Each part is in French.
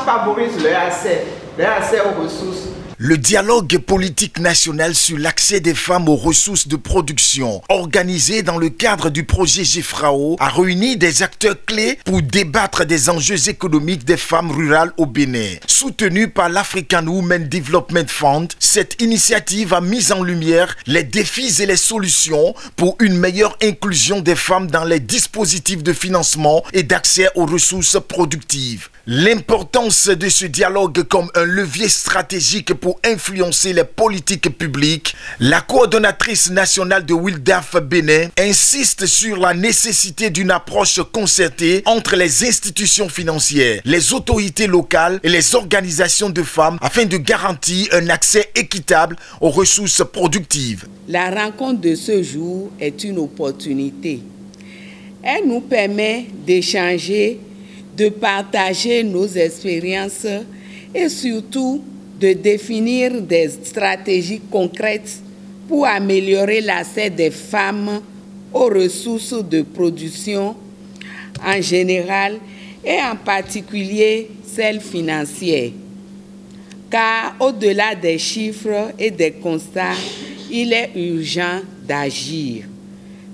favorise leur accès aux ressources. Le dialogue politique national sur l'accès des femmes aux ressources de production, organisé dans le cadre du projet GEFRAO, a réuni des acteurs clés pour débattre des enjeux économiques des femmes rurales au Bénin. Soutenue par l'African Women Development Fund, cette initiative a mis en lumière les défis et les solutions pour une meilleure inclusion des femmes dans les dispositifs de financement et d'accès aux ressources productives. L'importance de ce dialogue comme un levier stratégique pour influencer les politiques publiques, la coordonnatrice nationale de WILDAF Bénin insiste sur la nécessité d'une approche concertée entre les institutions financières, les autorités locales et les organisations de femmes afin de garantir un accès équitable aux ressources productives. La rencontre de ce jour est une opportunité. Elle nous permet d'échanger, de partager nos expériences et surtout de définir des stratégies concrètes pour améliorer l'accès des femmes aux ressources de production en général et en particulier celles financières. Car au-delà des chiffres et des constats, il est urgent d'agir.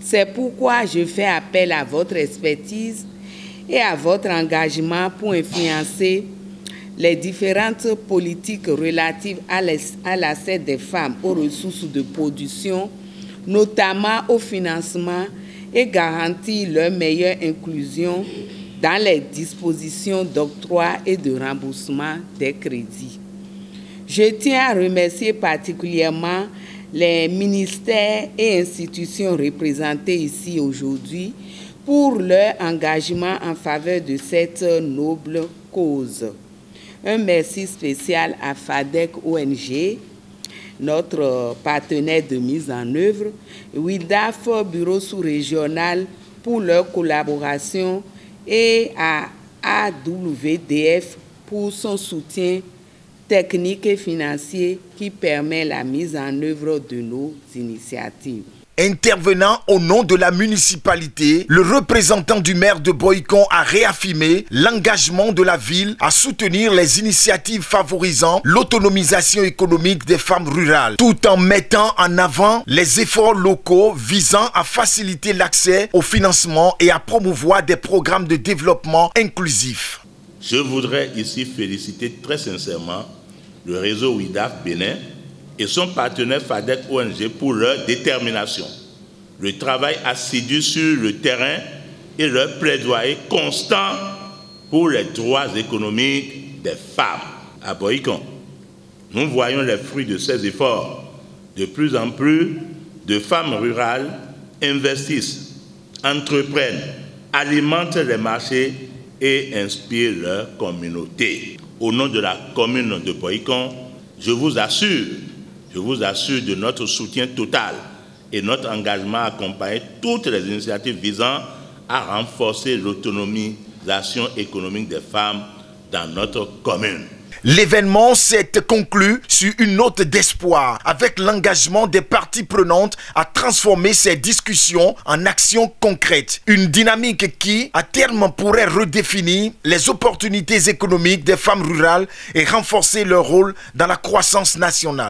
C'est pourquoi je fais appel à votre expertise et à votre engagement pour influencer les différentes politiques relatives à l'accès des femmes aux ressources de production, notamment au financement, et garantir leur meilleure inclusion dans les dispositions d'octroi et de remboursement des crédits. Je tiens à remercier particulièrement les ministères et institutions représentés ici aujourd'hui pour leur engagement en faveur de cette noble cause. Un merci spécial à FADEC ONG, notre partenaire de mise en œuvre, WILDAF Bureau sous-régional pour leur collaboration et à AWDF pour son soutien technique et financier qui permet la mise en œuvre de nos initiatives. Intervenant au nom de la municipalité, le représentant du maire de Boycon a réaffirmé l'engagement de la ville à soutenir les initiatives favorisant l'autonomisation économique des femmes rurales, tout en mettant en avant les efforts locaux visant à faciliter l'accès au financement et à promouvoir des programmes de développement inclusif. Je voudrais ici féliciter très sincèrement le réseau WILDAF Bénin et son partenaire FADEC ONG pour leur détermination, le travail assidu sur le terrain et leur plaidoyer constant pour les droits économiques des femmes. À Boycon, nous voyons les fruits de ces efforts. De plus en plus de femmes rurales investissent, entreprennent, alimentent les marchés et inspirent leur communauté. Au nom de la commune de Boycon, je vous assure de notre soutien total et notre engagement à accompagner toutes les initiatives visant à renforcer l'autonomisation économique des femmes dans notre commune. L'événement s'est conclu sur une note d'espoir avec l'engagement des parties prenantes à transformer ces discussions en actions concrètes. Une dynamique qui, à terme, pourrait redéfinir les opportunités économiques des femmes rurales et renforcer leur rôle dans la croissance nationale.